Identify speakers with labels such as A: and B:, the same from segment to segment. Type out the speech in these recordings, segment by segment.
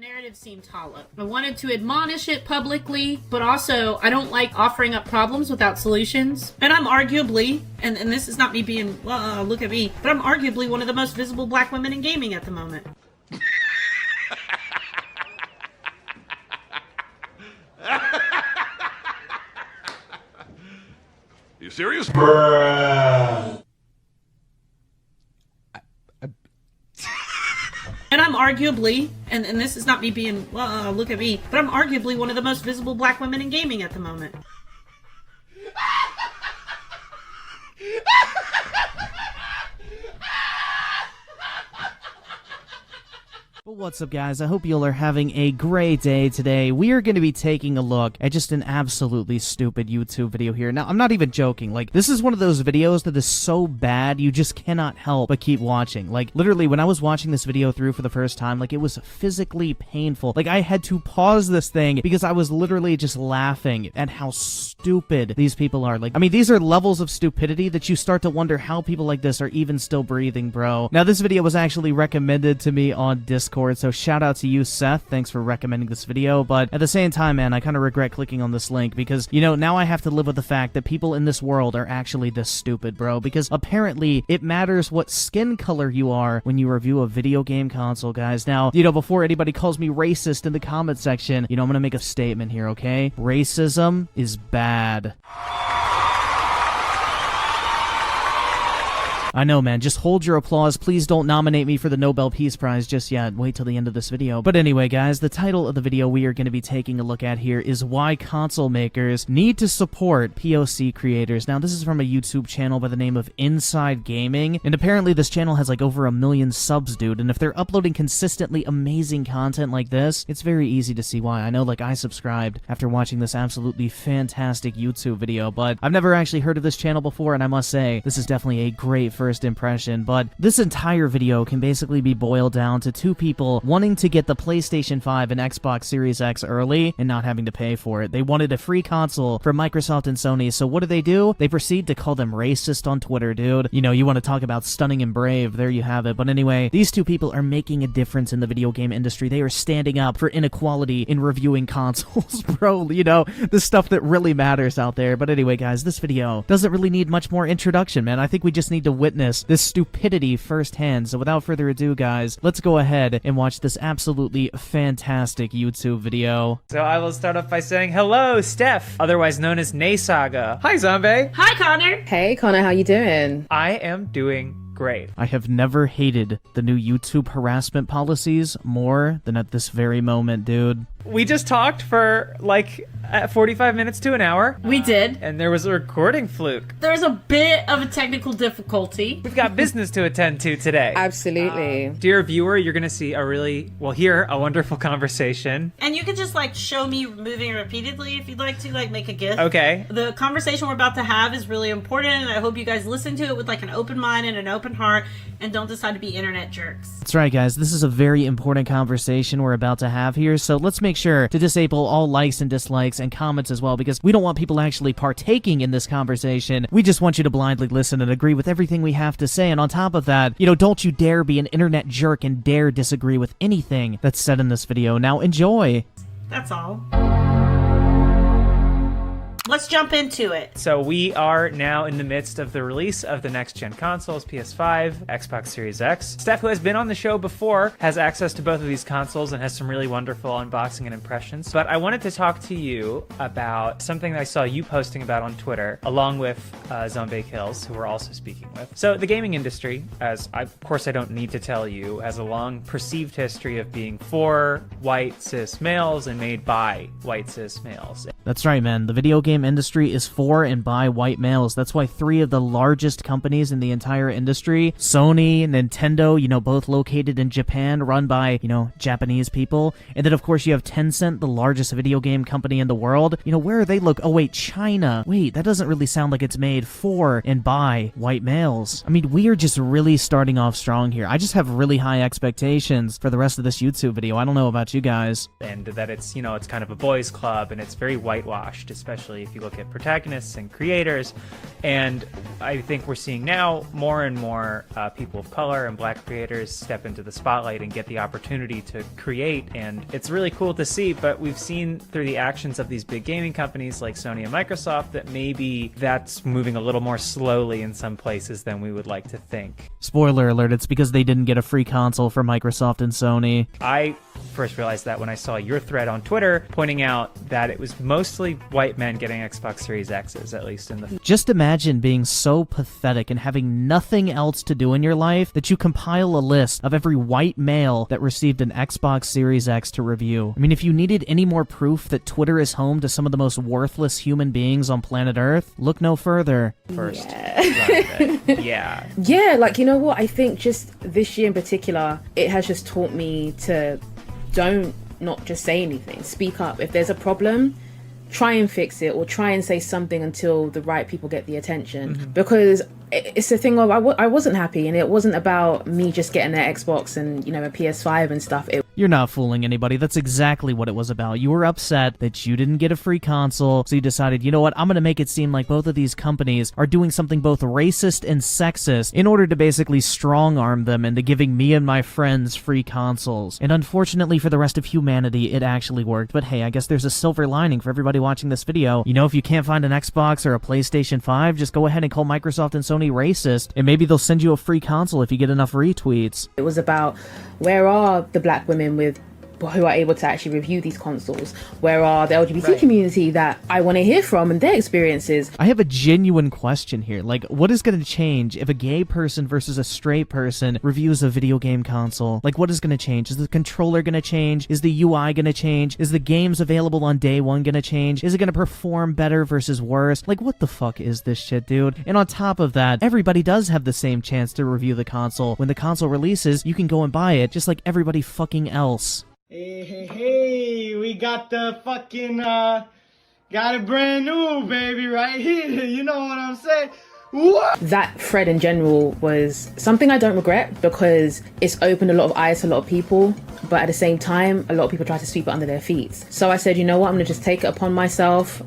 A: narrative seemed hollow. I wanted to admonish it publicly, but also I don't like offering up problems without solutions. And I'm arguably, and this is not me being, look at me, but I'm arguably one of the most visible black women in gaming at the moment.
B: You serious?
A: And I'm arguably, and this is not me being, look at me, but I'm arguably one of the most visible black women in gaming at the moment.
C: Well, what's up, guys? I hope you all are having a great day today. We are going to be taking a look at just an absolutely stupid YouTube video here. Now, I'm not even joking. Like, this is one of those videos that is so bad, you just cannot help but keep watching. Like, literally, when I was watching this video through for the first time, like, it was physically painful. Like, I had to pause this thing because I was literally just laughing at how stupid these people are. Like, I mean, these are levels of stupidity that you start to wonder how people like this are even still breathing, bro. Now, this video was actually recommended to me on Discord, so shout out to you, Seth. Thanks for recommending this video, but at the same time, man, I kind of regret clicking on this link because, you know, now I have to live with the fact that people in this world are actually this stupid, bro, because apparently it matters what skin color you are when you review a video game console, guys. Now, you know, before anybody calls me racist in the comment section, you know, I'm gonna make a statement here, okay? Racism is bad. I know, man. Just hold your applause. Please don't nominate me for the Nobel Peace Prize just yet. Wait till the end of this video. But anyway, guys, the title of the video we are going to be taking a look at here is why console makers need to support POC creators. Now, this is from a YouTube channel by the name of Inside Gaming, and apparently this channel has like over 1 million subs, dude, and if they're uploading consistently amazing content like this, it's very easy to see why. I know, like, I subscribed after watching this absolutely fantastic YouTube video, but I've never actually heard of this channel before, and I must say, this is definitely a great first impression. But this entire video can basically be boiled down to two people wanting to get the PlayStation 5 and Xbox Series X early and not having to pay for it. They wanted a free console from Microsoft and Sony, so what do? They proceed to call them racist on Twitter, dude. You know, you want to talk about stunning and brave, there you have it. But anyway, these two people are making a difference in the video game industry. They are standing up for inequality in reviewing consoles, bro. You know, the stuff that really matters out there. But anyway, guys, this video doesn't really need much more introduction, man. I think we just need to witness this stupidity firsthand. So without further ado, guys, let's go ahead and watch this absolutely fantastic YouTube video.
D: So I will start off by saying hello, Steph, otherwise known as Naysaga. Hi, Zombie.
A: Hi, Connor.
E: Hey, Connor, how you doing?
D: I am doing great.
C: I have never hated the new YouTube harassment policies more than at this very moment, dude.
D: We just talked for like 45 minutes to an hour.
A: We did.
D: And there was a recording fluke.
A: There was a bit of a technical difficulty.
D: We've got business to attend to today.
E: Absolutely.
D: Dear viewer, you're going to see hear a wonderful conversation.
A: And you could just like show me moving repeatedly if you'd like to, like make a GIF.
D: Okay.
A: The conversation we're about to have is really important, and I hope you guys listen to it with like an open mind and an open heart and don't decide to be internet jerks.
C: That's right, guys. This is a very important conversation we're about to have here, so let's make sure to disable all likes and dislikes and comments as well, because we don't want people actually partaking in this conversation. We just want you to blindly listen and agree with everything we have to say, and on top of that, you know, don't you dare be an internet jerk and dare disagree with anything that's said in this video. Now, enjoy!
A: That's all. Let's jump into it.
D: So we are now in the midst of the release of the next-gen consoles, PS5, Xbox Series X. Steph, who has been on the show before, has access to both of these consoles and has some really wonderful unboxing and impressions. But I wanted to talk to you about something that I saw you posting about on Twitter, along with Zombaekillz, who we're also speaking with. So the gaming industry, of course I don't need to tell you, has a long perceived history of being for white cis males and made by white cis males.
C: That's right, man. The video game industry is for and by white males. That's why 3 of the largest companies in the entire industry, Sony, Nintendo, you know, both located in Japan, run by, you know, Japanese people. And then, of course, you have Tencent, the largest video game company in the world. You know, where are they? Oh, wait, China. Wait, that doesn't really sound like it's made for and by white males. I mean, we are just really starting off strong here. I just have really high expectations for the rest of this YouTube video. I don't know about you guys.
D: And that it's, you know, it's kind of a boys club and it's very white whitewashed, especially if you look at protagonists and creators. And I think we're seeing now more and more people of color and black creators step into the spotlight and get the opportunity to create. And it's really cool to see, but we've seen through the actions of these big gaming companies like Sony and Microsoft that maybe that's moving a little more slowly in some places than we would like to think.
C: Spoiler alert, it's because they didn't get a free console from Microsoft and Sony.
D: I first realized that when I saw your thread on Twitter pointing out that it was mostly white men getting Xbox Series X's, at least in the...
C: Just imagine being so pathetic and having nothing else to do in your life that you compile a list of every white male that received an Xbox Series X to review. I mean, if you needed any more proof that Twitter is home to some of the most worthless human beings on planet Earth, look no further.
D: First run of it. Yeah.
E: Yeah, like, you know what? I think just this year in particular, it has just taught me to not just say anything. Speak up. If there's a problem, try and fix it, or try and say something until the right people get the attention. Because it's the thing of I wasn't happy, and it wasn't about me just getting an Xbox and, you know, a PS5 and stuff.
C: You're not fooling anybody. That's exactly what it was about. You were upset that you didn't get a free console, so you decided, you know what, I'm going to make it seem like both of these companies are doing something both racist and sexist in order to basically strong-arm them into giving me and my friends free consoles. And unfortunately for the rest of humanity, it actually worked. But hey, I guess there's a silver lining for everybody watching this video. You know, if you can't find an Xbox or a PlayStation 5, just go ahead and call Microsoft and Sony racist, and maybe they'll send you a free console if you get enough retweets.
E: It was about, where are the black women who are able to actually review these consoles? Where are the LGBT community that I want to hear from and their experiences?
C: I have a genuine question here. Like, what is going to change if a gay person versus a straight person reviews a video game console? Like, what is going to change? Is the controller going to change? Is the UI going to change? Is the games available on day one going to change? Is it going to perform better versus worse? Like, what the fuck is this shit, dude? And on top of that, everybody does have the same chance to review the console. When the console releases, you can go and buy it just like everybody fucking else.
B: Hey, we got the fucking, got it brand new, baby, right here. You know what I'm saying? What?
E: That thread in general was something I don't regret, because it's opened a lot of eyes to a lot of people, but at the same time, a lot of people try to sweep it under their feet. So I said, you know what, I'm gonna just take it upon myself.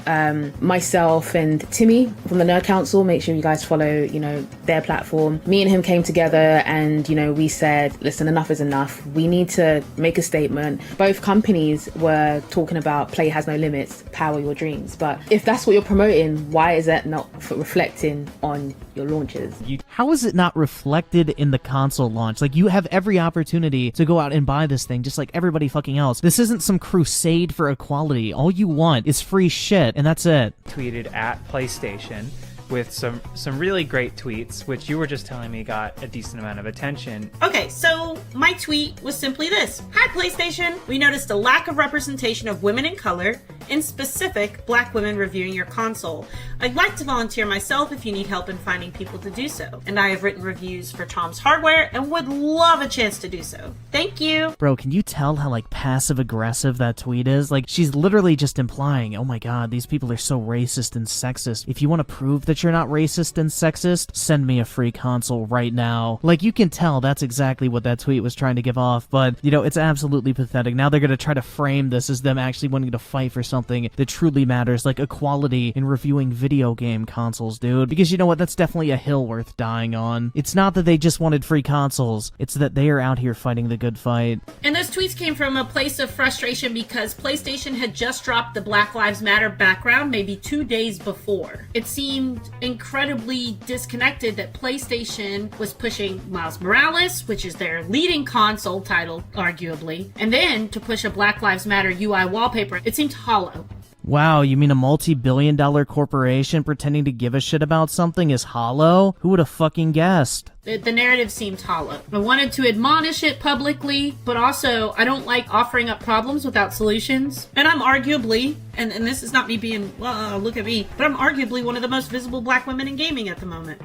E: Myself and Timmy from the Nerd Council, make sure you guys follow, you know, their platform. Me and him came together and, you know, we said, listen, enough is enough. We need to make a statement. Both companies were talking about play has no limits, power your dreams. But if that's what you're promoting, why is that not reflecting on your launches?
C: How is it not reflected in the console launch? Like, you have every opportunity to go out and buy this thing just like everybody fucking else. This isn't some crusade for equality. All you want is free shit, and that's it.
D: Tweeted at PlayStation with some really great tweets, which you were just telling me got a decent amount of attention.
A: Okay, so my tweet was simply this. Hi, PlayStation. We noticed a lack of representation of women in color, in specific, black women reviewing your console. I'd like to volunteer myself if you need help in finding people to do so. And I have written reviews for Tom's Hardware and would love a chance to do so. Thank you.
C: Bro, can you tell how, like, passive-aggressive that tweet is? Like, she's literally just implying, oh my god, these people are so racist and sexist. If you want to prove that you're not racist and sexist, send me a free console right now. Like, you can tell that's exactly what that tweet was trying to give off, but, you know, it's absolutely pathetic. Now they're gonna try to frame this as them actually wanting to fight for something that truly matters, like equality in reviewing video game consoles, dude. Because you know what, that's definitely a hill worth dying on. It's not that they just wanted free consoles, it's that they are out here fighting the good fight.
A: And those tweets came from a place of frustration because PlayStation had just dropped the Black Lives Matter background maybe 2 days before. It seemed incredibly disconnected that PlayStation was pushing Miles Morales, which is their leading console title, arguably, and then to push a Black Lives Matter UI wallpaper. It seemed hollow.
C: Wow, you mean a multi-billion-dollar corporation pretending to give a shit about something is hollow? Who would have fucking guessed?
A: The narrative seemed hollow. I wanted to admonish it publicly, but also I don't like offering up problems without solutions. And I'm arguably, and this is not me being, look at me, but I'm arguably one of the most visible black women in gaming at the moment.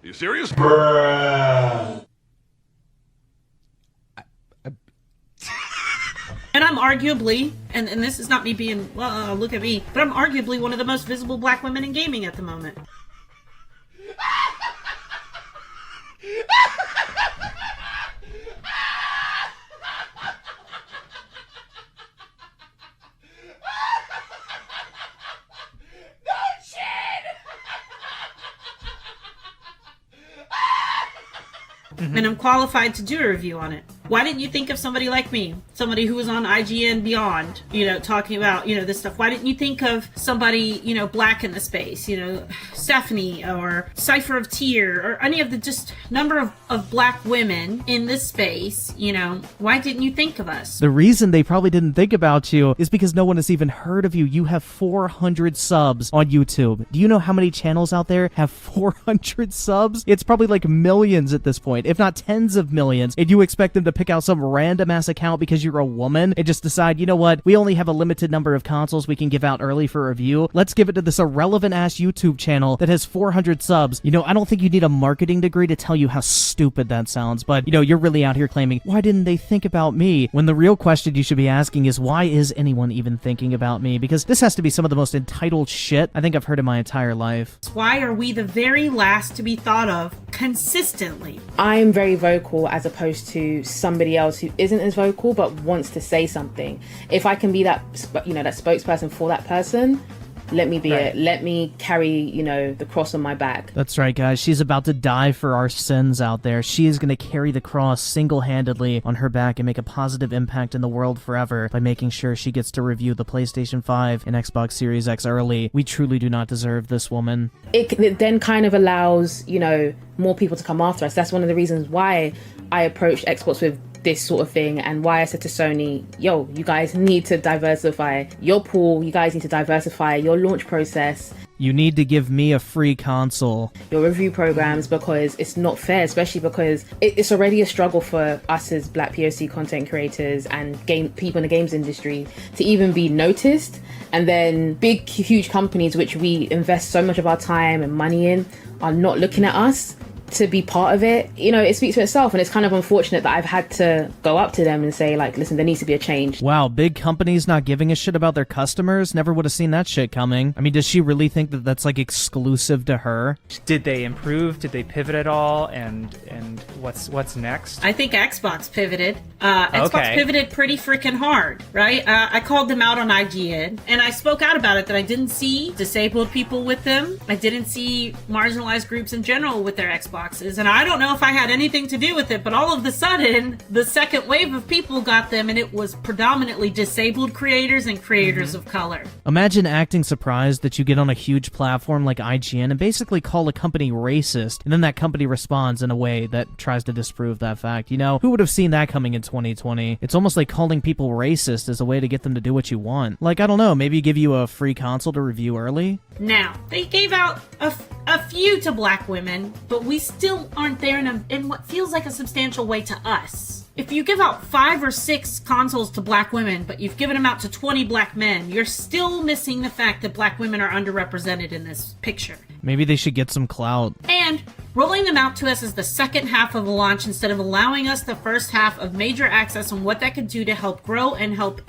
F: You serious?
A: And I'm arguably, and this is not me being, look at me, but I'm arguably one of the most visible black women in gaming at the moment. and I'm qualified to do a review on it. Why didn't you think of somebody like me? Somebody who was on IGN Beyond, talking about, this stuff. Why didn't you think of somebody, black in the space, Stephanie or Cypher of Tyr or any of the just number of black women in this space, why didn't you think of us?
C: The reason they probably didn't think about you is because no one has even heard of you. You have 400 subs on YouTube. Do you know how many channels out there have 400 subs? It's probably like millions at this point, if not tens of millions. And you expect them to pick out some random ass account because you're a woman and just decide, you know what, we only have a limited number of consoles we can give out early for review. Let's give it to this irrelevant ass YouTube channel that has 400 subs. I don't think you need a marketing degree to tell you how stupid that sounds, but you're really out here claiming, why didn't they think about me? When the real question you should be asking is, why is anyone even thinking about me? Because this has to be some of the most entitled shit I think I've heard in my entire life.
A: Why are we the very last to be thought of consistently?
E: I'm very vocal as opposed to somebody else who isn't as vocal but wants to say something. If I can be that that spokesperson for that person, let me be it. Let me carry, the cross on my back.
C: That's right, guys. She's about to die for our sins out there. She is going to carry the cross single-handedly on her back and make a positive impact in the world forever by making sure she gets to review the PlayStation 5 and Xbox Series X early. We truly do not deserve this woman.
E: It then kind of allows, more people to come after us. That's one of the reasons why I approached Xbox with this sort of thing, and why I said to Sony, yo, you guys need to diversify your pool, you guys need to diversify your launch process.
C: You need to give me a free console.
E: Your review programs, because it's not fair, especially because it's already a struggle for us as Black POC content creators and people in the games industry to even be noticed. And then big, huge companies, which we invest so much of our time and money in, are not looking at us to be part of it. It speaks for itself, and it's kind of unfortunate that I've had to go up to them and say, like, listen, there needs to be a change.
C: Wow, big companies not giving a shit about their customers? Never would have seen that shit coming. I mean, does she really think that that's like exclusive to her?
D: Did they improve? Did they pivot at all? And what's next?
A: I think Xbox pivoted. Xbox pivoted pretty freaking hard, right? I called them out on IGN, and I spoke out about it, that I didn't see disabled people with them. I didn't see marginalized groups in general with their Xboxes, and I don't know if I had anything to do with it, but all of a sudden, the second wave of people got them, and it was predominantly disabled creators and creators of color. Imagine
C: acting surprised that you get on a huge platform like IGN and basically call a company racist, and then that company responds in a way that tries to disprove that fact. Who would have seen that coming in 2020? It's almost like calling people racist as a way to get them to do what you want. Like, I don't know, maybe give you a free console to review early?
A: Now, they gave out a few to black women, but we still aren't there in what feels like a substantial way to us. If you give out 5 or 6 consoles to black women, but you've given them out to 20 black men, you're still missing the fact that black women are underrepresented in this picture.
C: Maybe they should get some clout.
A: And rolling them out to us as the second half of the launch instead of allowing us the first half of major access on what that could do to help grow and help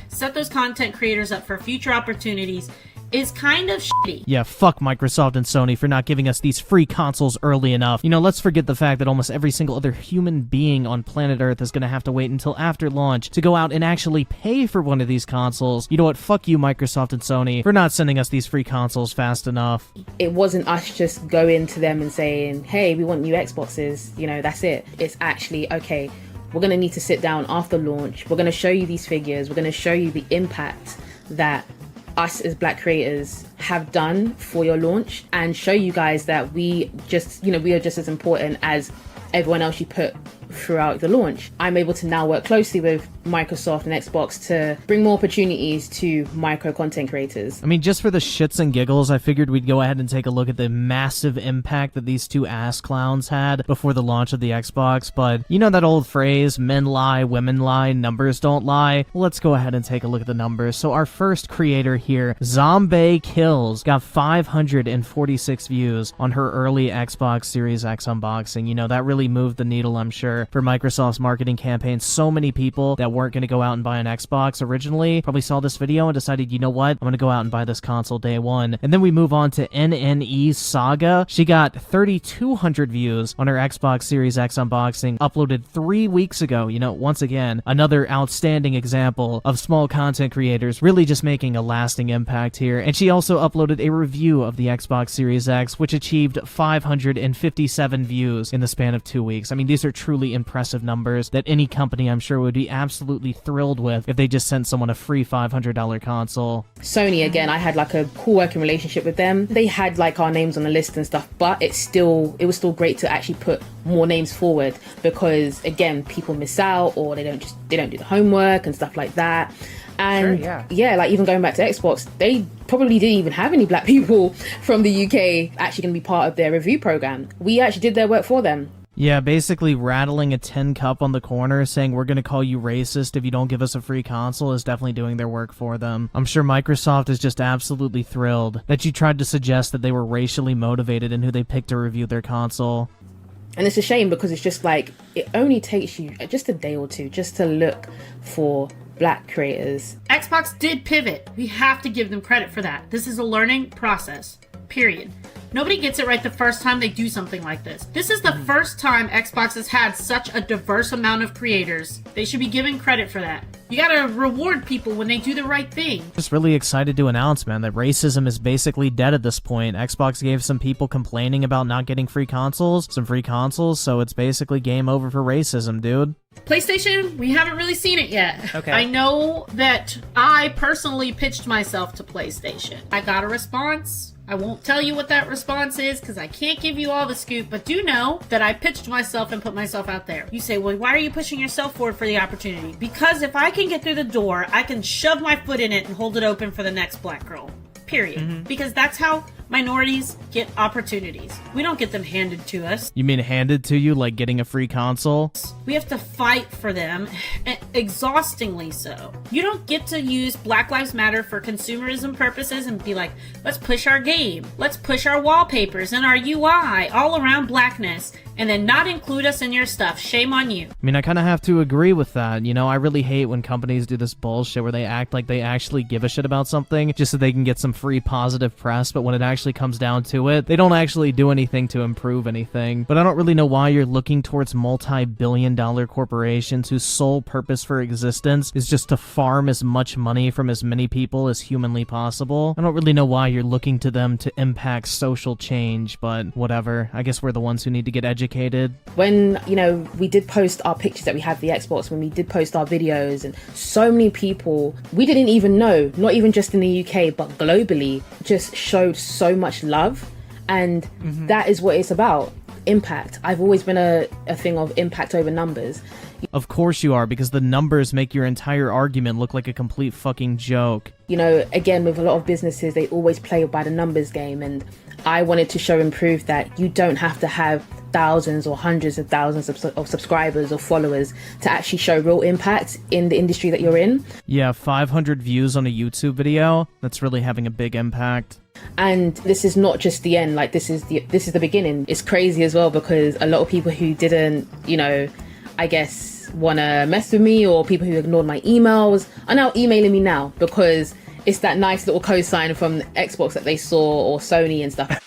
A: set those content creators up for future opportunities is kind of shitty.
C: Yeah, fuck Microsoft and Sony for not giving us these free consoles early enough. Let's forget the fact that almost every single other human being on planet Earth is gonna have to wait until after launch to go out and actually pay for one of these consoles. You know what? Fuck you, Microsoft and Sony, for not sending us these free consoles fast enough.
E: It wasn't us just going to them and saying, hey, we want new Xboxes, that's it. It's actually, okay, we're gonna need to sit down after launch. We're gonna show you these figures. We're gonna show you the impact that us as black creators have done for your launch, and show you guys that we are just as important as everyone else you put throughout the launch. I'm able to now work closely with Microsoft and Xbox to bring more opportunities to micro content creators.
C: I mean, just for the shits and giggles, I figured we'd go ahead and take a look at the massive impact that these two ass clowns had before the launch of the Xbox, but you know that old phrase, men lie, women lie, numbers don't lie? Well, let's go ahead and take a look at the numbers. So our first creator here, Zombaekillz, got 546 views on her early Xbox Series X unboxing. That really moved the needle, I'm sure. for Microsoft's marketing campaign. So many people that weren't going to go out and buy an Xbox originally probably saw this video and decided, you know what, I'm going to go out and buy this console day one. And then we move on to NNE Saga. She got 3,200 views on her Xbox Series X unboxing, uploaded 3 weeks ago. You know, once again, another outstanding example of small content creators really just making a lasting impact here. And she also uploaded a review of the Xbox Series X, which achieved 557 views in the span of 2 weeks. I mean, these are truly impressive numbers that any company, I'm sure, would be absolutely thrilled with if they just sent someone a free $500 console.
E: Sony, again, I had like a cool working relationship with them. They had like our names on the list and stuff, but it was still great to actually put more names forward, because again, people miss out, or they don't do the homework and stuff like that. And
D: sure,
E: yeah, like even going back to Xbox, they probably didn't even have any black people from the UK actually going to be part of their review program. We actually did their work for them.
C: Yeah, basically rattling a tin cup on the corner saying we're going to call you racist if you don't give us a free console is definitely doing their work for them. I'm sure Microsoft is just absolutely thrilled that you tried to suggest that they were racially motivated in who they picked to review their console.
E: And it's a shame, because it's just like, it only takes you just a day or two just to look for black creators.
A: Xbox did pivot. We have to give them credit for that. This is a learning process, period. Nobody gets it right the first time they do something like this. This is the first time Xbox has had such a diverse amount of creators. They should be given credit for that. You gotta reward people when they do the right thing.
C: Just really excited to announce, man, that racism is basically dead at this point. Xbox gave some people complaining about not getting free consoles, so it's basically game over for racism, dude.
A: PlayStation, we haven't really seen it yet.
D: Okay.
A: I know that I personally pitched myself to PlayStation. I got a response. I won't tell you what that response is because I can't give you all the scoop, but do know that I pitched myself and put myself out there. You say, well, why are you pushing yourself forward for the opportunity? Because if I can get through the door, I can shove my foot in it and hold it open for the next black girl. Period. Because that's how minorities get opportunities. We don't get them handed to us.
C: You mean handed to you, like getting a free console?
A: We have to fight for them, exhaustingly so. You don't get to use Black Lives Matter for consumerism purposes and be like, let's push our game, let's push our wallpapers and our UI all around blackness, and then not include us in your stuff. Shame on you.
C: I mean, I kind of have to agree with that. You know, I really hate when companies do this bullshit where they act like they actually give a shit about something just so they can get some free positive press, but when it actually comes down to it, they don't actually do anything to improve anything. But I don't really know why you're looking towards multi-billion-dollar corporations whose sole purpose for existence is just to farm as much money from as many people as humanly possible. I don't really know why you're looking to them to impact social change, but whatever. I guess we're the ones who need to get educated.
E: When, you know, we did post our pictures that we had the Xbox, when we did post our videos, and so many people we didn't even know, not even just in the UK, but globally, just showed so much love. And that is what it's about. Impact. I've always been a thing of impact over numbers.
C: Of course you are, because the numbers make your entire argument look like a complete fucking joke.
E: You know, again, with a lot of businesses, they always play by the numbers game, and I wanted to show and prove that you don't have to have thousands or hundreds of thousands of subscribers or followers to actually show real impact in the industry that you're in.
C: Yeah, 500 views on a YouTube video, that's really having a big impact.
E: And this is not just the end, like this is the beginning. It's crazy as well, because a lot of people who didn't, you know, I guess want to mess with me, or people who ignored my emails are now emailing me now because it's that nice little cosign from Xbox that they saw, or Sony and stuff.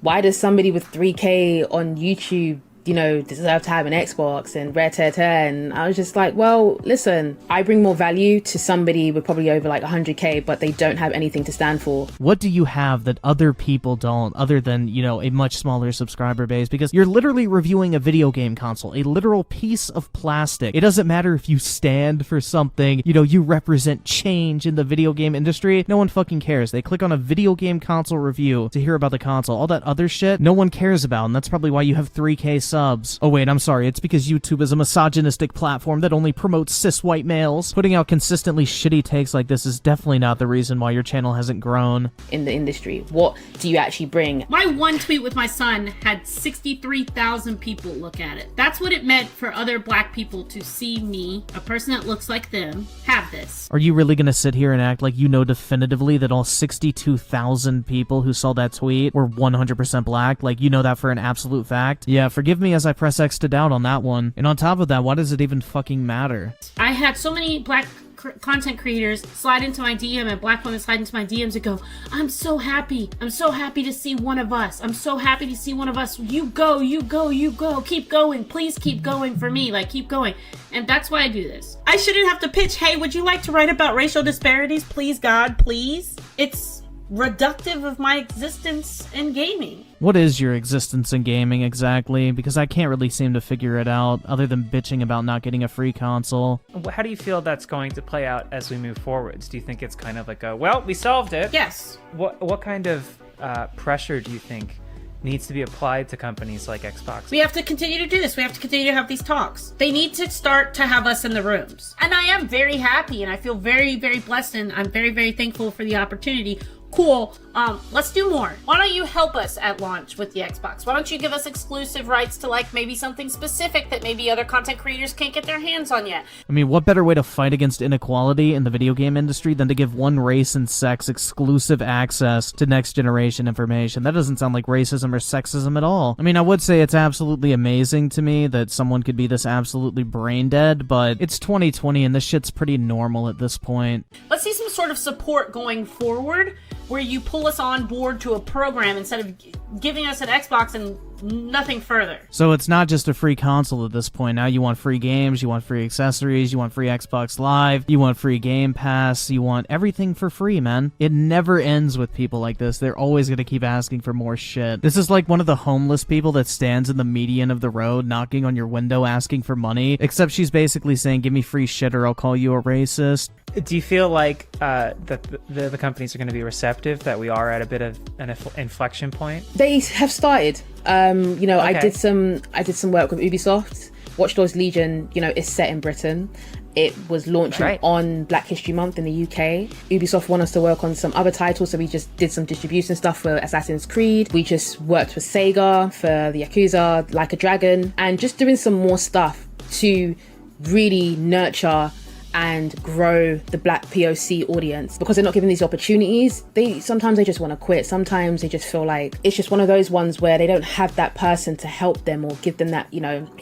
E: Why does somebody with 3K on YouTube, you know, deserve to have an Xbox and rare tear tear? And I was just like, well, listen, I bring more value to somebody with probably over like 100K, but they don't have anything to stand for.
C: What do you have that other people don't, other than, you know, a much smaller subscriber base? Because you're literally reviewing a video game console, a literal piece of plastic. It doesn't matter if you stand for something, you know, you represent change in the video game industry. No one fucking cares. They click on a video game console review to hear about the console. All that other shit, no one cares about, and that's probably why you have 3K subs. Oh wait, I'm sorry, it's because YouTube is a misogynistic platform that only promotes cis white males. Putting out consistently shitty takes like this is definitely not the reason why your channel hasn't grown.
E: In the industry, what do you actually bring?
A: My one tweet with my son had 63,000 people look at it. That's what it meant for other black people to see me, a person that looks like them, have this.
C: Are you really gonna sit here and act like you know definitively that all 62,000 people who saw that tweet were 100% black? Like, you know that for an absolute fact? Yeah, forgive me as I press X to doubt on that one. And on top of that, why does it even fucking matter?
A: I had so many black content creators slide into my DM and black women slide into my DMs and go, I'm so happy to see one of us. I'm so happy to see one of us. You go, keep going, please keep going for me, like keep going. And that's why I do this. I shouldn't have to pitch, hey, would you like to write about racial disparities? Please, God, please. It's reductive of my existence in gaming.
C: What is your existence in gaming exactly? Because I can't really seem to figure it out, other than bitching about not getting a free console.
D: How do you feel that's going to play out as we move forwards? Do you think it's kind of like a, well, we solved it?
A: Yes.
D: What kind of pressure do you think needs to be applied to companies like Xbox?
A: We have to continue to do this. We have to continue to have these talks. They need to start to have us in the rooms. And I am very happy and I feel very, very blessed and I'm very, very thankful for the opportunity. Cool. Let's do more. Why don't you help us at launch with the Xbox? Why don't you give us exclusive rights to like maybe something specific that maybe other content creators can't get their hands on yet?
C: I mean, what better way to fight against inequality in the video game industry than to give one race and sex exclusive access to next generation information? That doesn't sound like racism or sexism at all. I mean, I would say it's absolutely amazing to me that someone could be this absolutely brain dead, but it's 2020 and this shit's pretty normal at this point.
A: Let's see some sort of support going forward where you pull us on board to a program instead of giving us an Xbox and nothing further.
C: So it's not just a free console at this point. Now you want free games, you want free accessories, you want free Xbox Live, you want free Game Pass, you want everything for free, man. It never ends with people like this. They're always going to keep asking for more shit. This is like one of the homeless people that stands in the median of the road knocking on your window asking for money, except she's basically saying, give me free shit or I'll call you a racist.
D: Do you feel like that the companies are going to be receptive, that we are at a bit of an inflection point?
E: They have started. Okay. I did some work with Ubisoft. Watch Dogs Legion, is set in Britain. It was launching on Black History Month in the UK. Ubisoft want us to work on some other titles, so we just did some distribution stuff for Assassin's Creed. We just worked with Sega for the Yakuza, Like a Dragon, and just doing some more stuff to really nurture and grow the Black POC audience, because they're not given these opportunities. Sometimes they just want to quit. Sometimes they just feel like it's just one of those ones where they don't have that person to help them or give them that,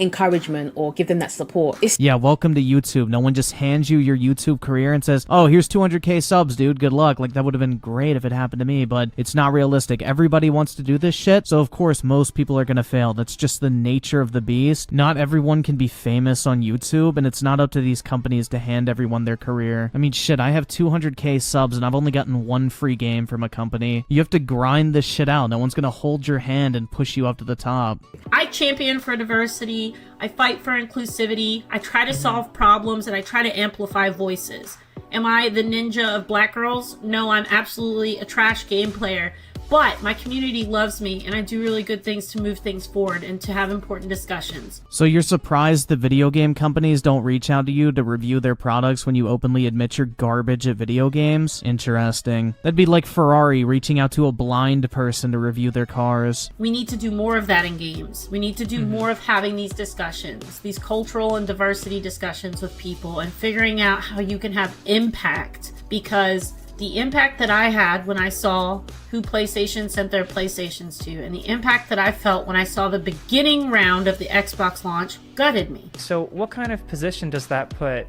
E: encouragement or give them that support.
C: Yeah, welcome to YouTube. No one just hands you your YouTube career and says, oh, here's 200k subs, dude. Good luck. Like, that would have been great if it happened to me, but it's not realistic. Everybody wants to do this shit, so of course most people are gonna fail. That's just the nature of the beast. Not everyone can be famous on YouTube, and it's not up to these companies to hand everyone their career. I mean, shit, I have 200k subs and I've only gotten one free game from a company. You have to grind this shit out. No one's gonna hold your hand and push you up to the top.
A: I champion for diversity. I fight for inclusivity. I try to solve problems and I try to amplify voices. Am I the ninja of black girls? No, I'm absolutely a trash game player. But my community loves me, and I do really good things to move things forward and to have important discussions.
C: So you're surprised the video game companies don't reach out to you to review their products when you openly admit you're garbage at video games? Interesting. That'd be like Ferrari reaching out to a blind person to review their cars.
A: We need to do more of that in games. We need to do more of having these discussions, these cultural and diversity discussions with people, and figuring out how you can have impact, because the impact that I had when I saw who PlayStation sent their PlayStations to, and the impact that I felt when I saw the beginning round of the Xbox launch, gutted me.
D: So what kind of position does that put,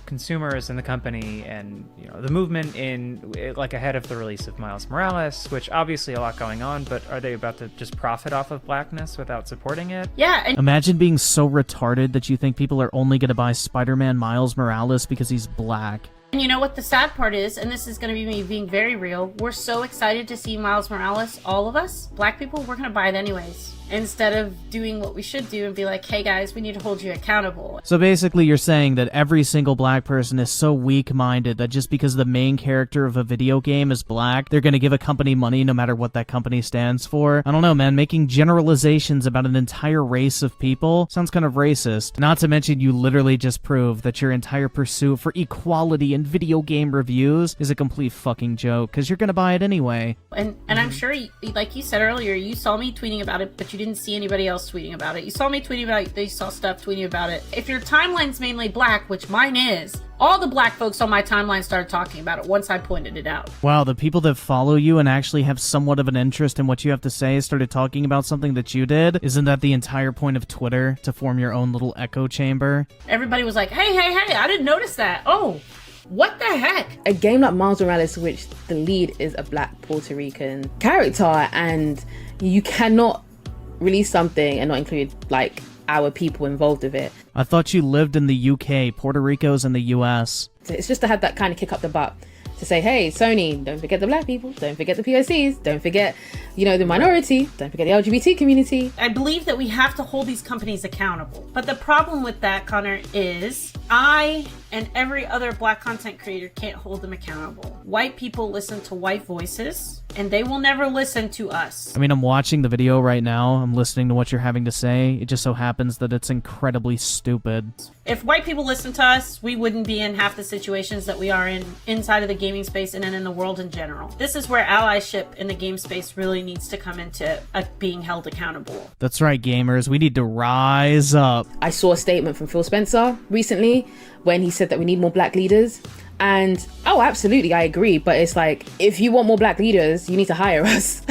D: consumers in the company and, the movement in, like, ahead of the release of Miles Morales, which obviously a lot going on, but are they about to just profit off of blackness without supporting it?
A: Yeah. And
C: imagine being so retarded that you think people are only going to buy Spider-Man Miles Morales because he's black.
A: And you know what the sad part is, and this is going to be me being very real, we're so excited to see Miles Morales, all of us, black people, we're going to buy it anyways. Instead of doing what we should do and be like, hey guys, we need to hold you accountable.
C: So basically you're saying that every single black person is so weak-minded that just because the main character of a video game is black, they're going to give a company money no matter what that company stands for? I don't know, man. Making generalizations about an entire race of people sounds kind of racist. Not to mention you literally just proved that your entire pursuit for equality in video game reviews is a complete fucking joke, because you're going to buy it anyway.
A: And I'm sure, like you said earlier, you saw me tweeting about it, but you didn't see anybody else tweeting about it. You saw me tweeting about it. You saw stuff tweeting about it. If your timeline's mainly black, which mine is, all the black folks on my timeline started talking about it once I pointed it out.
C: Wow, the people that follow you and actually have somewhat of an interest in what you have to say started talking about something that you did? Isn't that the entire point of Twitter, to form your own little echo chamber?
A: Everybody was like, hey, I didn't notice that. Oh, what the heck?
E: A game like Miles Morales, which the lead is a black Puerto Rican character, and you cannot release something and not include, like, our people involved with it.
C: I thought you lived in the UK. Puerto Rico's in the US.
E: So it's just to have that kind of kick up the butt to say, hey, Sony, don't forget the black people, don't forget the POCs, don't forget, you know, the minority, don't forget the LGBT community.
A: I believe that we have to hold these companies accountable. But the problem with that, Connor, is I and every other black content creator can't hold them accountable. White people listen to white voices, and they will never listen to us.
C: I mean, I'm watching the video right now. I'm listening to what you're having to say. It just so happens that it's incredibly stupid.
A: If white people listened to us, we wouldn't be in half the situations that we are in inside of the gaming space and in the world in general. This is where allyship in the game space really needs to come into being held accountable.
C: That's right, gamers. We need to rise up.
E: I saw a statement from Phil Spencer recently when he said that we need more black leaders. And, oh, absolutely, I agree. But it's like, if you want more black leaders, you need to hire us.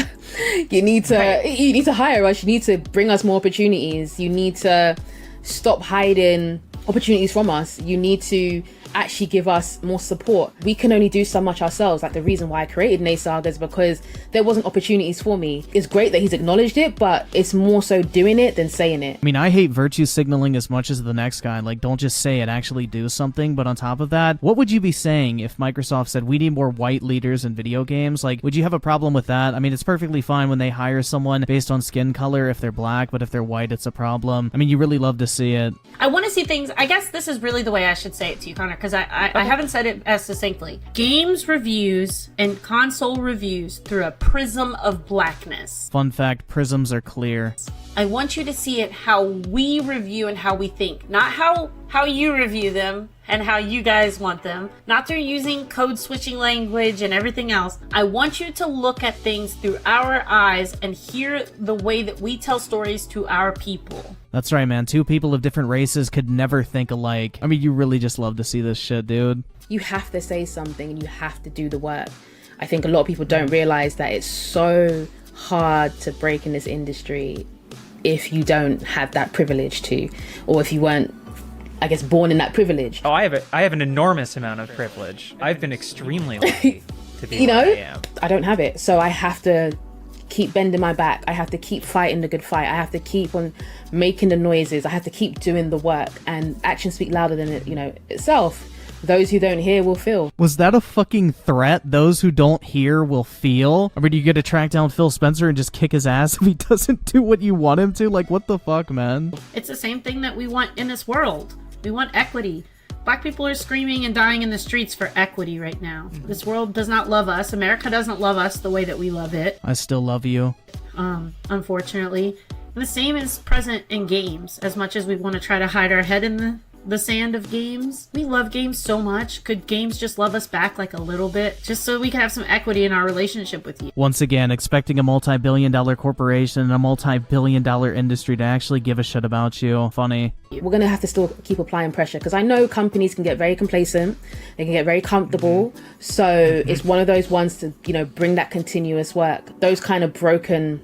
E: You need to hire us. You need to bring us more opportunities. You need to stop hiding opportunities from us. You need to actually give us more support. We can only do so much ourselves. Like, the reason why I created Nay Saga is because there wasn't opportunities for me. It's great that he's acknowledged it, but it's more so doing it than saying it.
C: I mean, I hate virtue signaling as much as the next guy. Like, don't just say it, actually do something. But on top of that, what would you be saying if Microsoft said, we need more white leaders in video games? Like, would you have a problem with that? I mean, it's perfectly fine when they hire someone based on skin color if they're black, but if they're white, it's a problem. I mean, you really love to see it.
A: I want to see things, I guess this is really the way I should say it to you, Connor, because I haven't said it as succinctly. Games reviews and console reviews through a prism of blackness.
C: Fun fact, prisms are clear.
A: I want you to see it how we review and how we think, not how you review them and how you guys want them, not through using code switching language and everything else. I want you to look at things through our eyes and hear the way that we tell stories to our people.
C: That's right, man. Two people of different races could never think alike. I mean, you really just love to see this shit, dude.
E: You have to say something and you have to do the work. I think a lot of people don't realize that it's so hard to break in this industry if you don't have that privilege to, or if you weren't, I guess, born in that privilege.
D: Oh, I have an enormous amount of privilege. I've been extremely lucky to be
E: You know,
D: where I am.
E: I don't have it, so I have to keep bending my back. I have to keep fighting the good fight. I have to keep on making the noises. I have to keep doing the work, and actions speak louder than it, itself. Those who don't hear will feel.
C: Was that a fucking threat? Those who don't hear will feel? I mean, you get to track down Phil Spencer and just kick his ass if he doesn't do what you want him to? Like, what the fuck, man?
A: It's the same thing that we want in this world. We want equity. Black people are screaming and dying in the streets for equity right now. This world does not love us. America doesn't love us the way that we love it.
C: I still love you.
A: Unfortunately. And the same is present in games. As much as we want to try to hide our head in the sand of games, we love games so much. Could games just love us back like a little bit, just so we can have some equity in our relationship with you?
C: Once again, expecting a multi-billion-dollar corporation and a multi-billion-dollar industry to actually give a shit about you. Funny.
E: We're going to have to still keep applying pressure, because I know companies can get very complacent, they can get very comfortable, so it's one of those ones to, bring that continuous work. Those kind of broken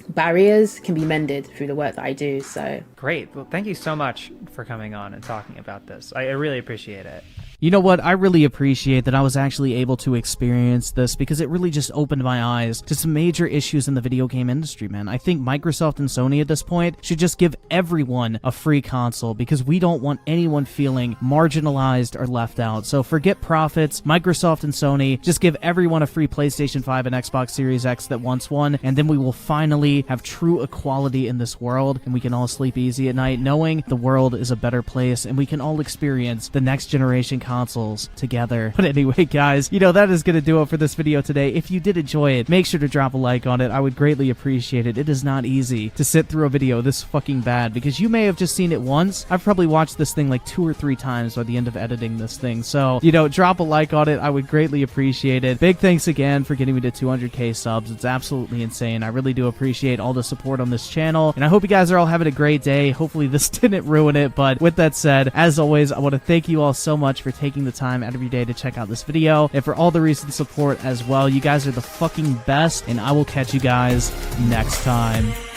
E: barriers can be mended through the work that I do. So
D: Great. Well, thank you so much for coming on and talking about this. I really appreciate it.
C: You know what? I really appreciate that I was actually able to experience this, because it really just opened my eyes to some major issues in the video game industry, man. I think Microsoft and Sony at this point should just give everyone a free console, because we don't want anyone feeling marginalized or left out. So forget profits. Microsoft and Sony, just give everyone a free PlayStation 5 and Xbox Series X that wants one, and then we will finally have true equality in this world, and we can all sleep easy at night knowing the world is a better place, and we can all experience the next generation consoles together. But anyway, guys, you know, that is going to do it for this video today. If you did enjoy it, make sure to drop a like on it. I would greatly appreciate it. It is not easy to sit through a video this fucking bad, because you may have just seen it once. I've probably watched this thing like 2 or 3 times by the end of editing this thing. So, you know, drop a like on it. I would greatly appreciate it. Big thanks again for getting me to 200k subs. It's absolutely insane. I really do appreciate all the support on this channel, and I hope you guys are all having a great day. Hopefully this didn't ruin it, but with that said, as always, I want to thank you all so much for taking the time out of your day to check out this video, and for all the recent support as well. You guys are the fucking best, and I will catch you guys next time.